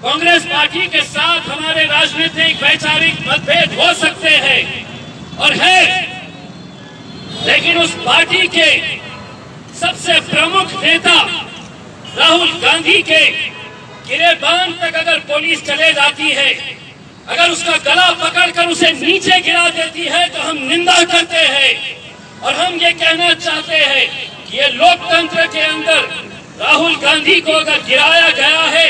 Congress party के साथ हमारे राजनीतिक वैचारिक मतभेद हो सकते हैं और है, लेकिन उस पार्टी के सबसे प्रमुख नेता राहुल गांधी के गिरेबान तक अगर पुलिस चले जाती है, अगर उसका गला पकड़कर उसे नीचे गिरा देती है, तो हम निंदा करते हैं और हम ये कहना चाहते हैं कि ये लोकतंत्र के अंदर राहुल गांधी को अगर गिराया गया है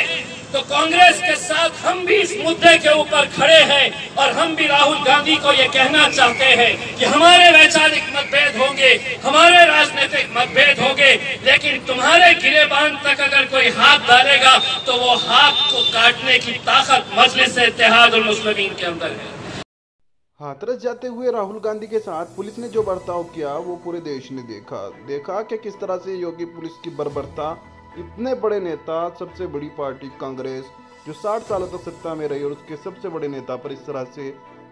तो कांग्रेस के साथ हम भी इस मुद्दे के ऊपर खड़े हैं और हम भी राहुल गांधी को ये कहना चाहते हैं कि हमारे वैचारिक मतभेद होंगे, हमारे राजनीतिक मतभेद होंगे, लेकिन तुम्हारे गिरेबान तक अगर कोई हाथ डालेगा तो वो हाथ को काटने की ताकत मजलिस-ए-इत्तेहादुल मुस्लिमीन के अंदर है। हाथरस जाते हुए राहुल गांधी के साथ पुलिस ने जो बर्ताव किया वो पूरे देश ने देखा कि किस तरह से योगी पुलिस की बर्बरता, इतने बड़े नेता, सबसे बड़ी पार्टी कांग्रेस जो 60 सालों तक सत्ता में रही और उसके सबसे बड़े नेता पर इस तरह से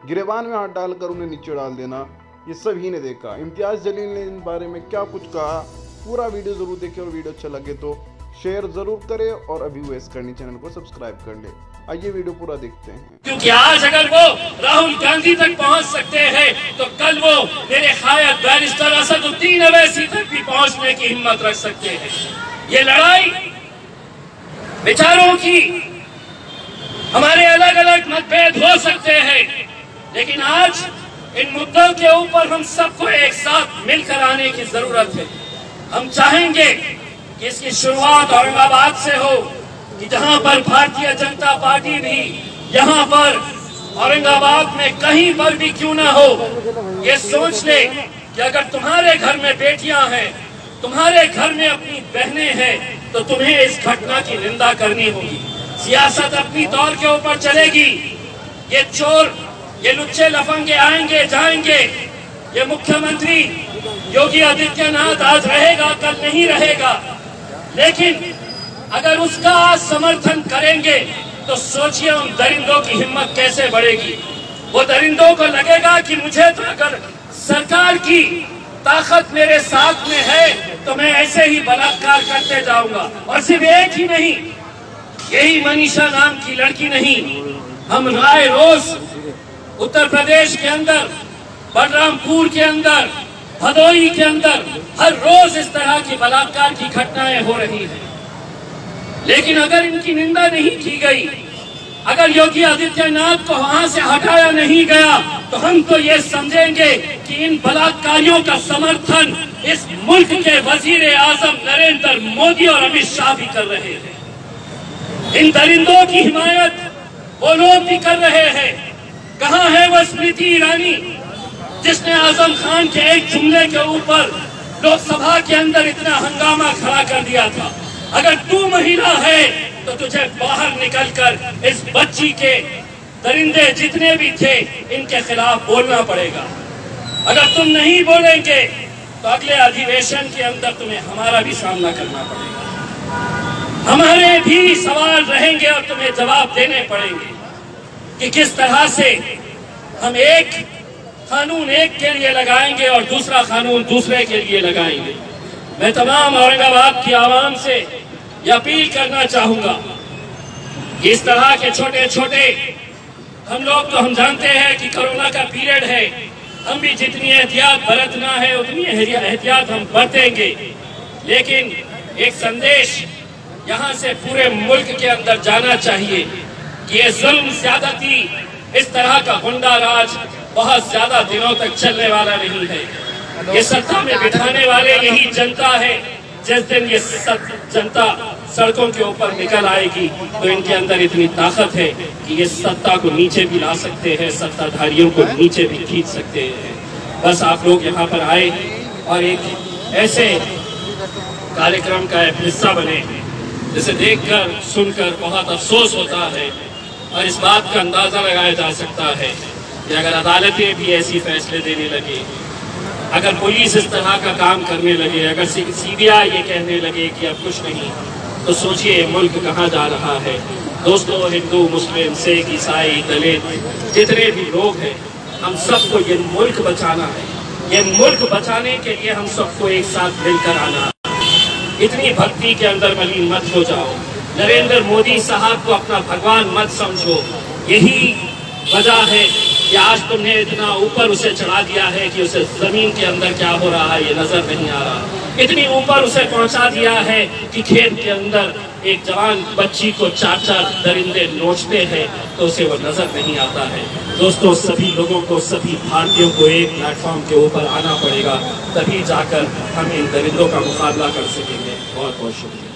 गिरेबान में हाथ डालकर उन्हें नीचे डाल देना, ये सभी ने देखा। इम्तियाज जलील ने इन बारे में क्या कुछ कहा, पूरा वीडियो जरूर देखें और वीडियो अच्छा लगे तो शेयर जरूर करें और अभी वेस करनी चैनल को सब्सक्राइब कर ले। आइए वीडियो पूरा देखते हैं। क्योंकि आज अगर वो राहुल गांधी तक पहुंच सकते हैं तो कल वो मेरे खायद बैरिस्टर असदुद्दीन अवैसी तक भी पहुंचने की हिम्मत रख सकते हैं। ये लड़ाई विचारों की, हमारे अलग अलग मतभेद हो सकते हैं, लेकिन आज इन मुद्दों के ऊपर हम सबको एक साथ मिलकर आने की जरूरत है। हम चाहेंगे कि इसकी शुरुआत औरंगाबाद से हो, कि जहां पर भारतीय जनता पार्टी भी यहां पर औरंगाबाद में कहीं पर भी क्यों ना हो, ये सोच ले कि अगर तुम्हारे घर में बेटियां हैं, तुम्हारे घर में अपनी बहनें हैं, तो तुम्हें इस घटना की निंदा करनी होगी। सियासत अपनी तौर के ऊपर चलेगी। ये चोर, ये लुच्चे लफंगे आएंगे जाएंगे। ये मुख्यमंत्री योगी आदित्यनाथ आज रहेगा, कल नहीं रहेगा, लेकिन अगर उसका समर्थन करेंगे तो सोचिए उन दरिंदों की हिम्मत कैसे बढ़ेगी। वो दरिंदों को लगेगा कि मुझे तो अगर सरकार की ताकत मेरे साथ में है तो मैं ऐसे ही बलात्कार करते जाऊंगा। और सिर्फ एक ही नहीं, यही मनीषा नाम की लड़की नहीं, हम राय रोज उत्तर प्रदेश के अंदर, बलरामपुर के अंदर, भदोही के अंदर हर रोज इस तरह की बलात्कार की घटनाएं हो रही हैं। लेकिन अगर इनकी निंदा नहीं की गई, अगर योगी आदित्यनाथ को वहां से हटाया नहीं गया, तो हम तो ये समझेंगे कि इन बलात्कारियों का समर्थन इस मुल्क के वजीर आजम नरेंद्र मोदी और अमित शाह भी कर रहे हैं। इन दरिंदों की हिमायत वो लोग भी कर रहे हैं। कहां है वो स्मृति ईरानी जिसने आजम खान के एक जुमले के ऊपर लोकसभा के अंदर इतना हंगामा खड़ा कर दिया था। अगर तू महिला है तो तुझे बाहर निकलकर इस बच्ची के दरिंदे जितने भी थे इनके खिलाफ बोलना पड़ेगा। अगर तुम नहीं बोलेंगे तो अगले अधिवेशन के अंदर तुम्हें हमारा भी सामना करना पड़ेगा। हमारे भी सवाल रहेंगे और तुम्हें जवाब देने पड़ेंगे कि किस तरह से हम एक कानून एक के लिए लगाएंगे और दूसरा कानून दूसरे के लिए लगाएंगे। मैं तमाम औरंगाबाद की आवाम से यह अपील करना चाहूंगा कि इस तरह के छोटे छोटे हम लोग तो हम जानते हैं कि कोरोना का पीरियड है, हम भी जितनी एहतियात बरतना है उतनी एहतियात हम बरतेंगे, लेकिन एक संदेश यहाँ से पूरे मुल्क के अंदर जाना चाहिए कि ये जुल्म ज्यादती, इस तरह का गुंडा राज बहुत ज्यादा दिनों तक चलने वाला नहीं है। ये सत्ता में बिठाने वाले यही जनता है। जिस दिन ये जनता सड़कों के ऊपर निकल आएगी तो इनके अंदर इतनी ताकत है कि ये सत्ता को नीचे भी ला सकते हैं, सत्ताधारियों को नीचे भी खींच सकते हैं। बस आप लोग यहाँ पर आए और एक ऐसे कार्यक्रम का एक हिस्सा बने जिसे देखकर सुनकर बहुत अफसोस होता है और इस बात का अंदाजा लगाया जा सकता है कि अगर अदालतें भी ऐसी फैसले देने लगे, अगर पुलिस इस तरह का काम करने लगे, अगर सीबीआई ये कहने लगे कि अब कुछ नहीं, तो सोचिए मुल्क कहाँ जा रहा है। दोस्तों, हिंदू, मुस्लिम, सिख, ईसाई, दलित जितने भी लोग हैं, हम सबको ये मुल्क बचाना है। ये मुल्क बचाने के लिए हम सबको एक साथ मिलकर आना है। इतनी भक्ति के अंदर मलिन मत हो जाओ, नरेंद्र मोदी साहब को अपना भगवान मत समझो। यही वजह है कि आज तुमने इतना ऊपर उसे चढ़ा दिया है कि उसे जमीन के अंदर क्या हो रहा है ये नजर नहीं आ रहा। इतनी ऊपर उसे पहुंचा दिया है कि खेत के अंदर एक जवान बच्ची को 4-4 दरिंदे नोचते हैं तो उसे वो नजर नहीं आता है। दोस्तों, सभी लोगों को, सभी भारतीयों को एक प्लेटफॉर्म के ऊपर आना पड़ेगा, तभी जाकर हम इन दरिंदों का मुकाबला कर सकेंगे। बहुत बहुत शुक्रिया।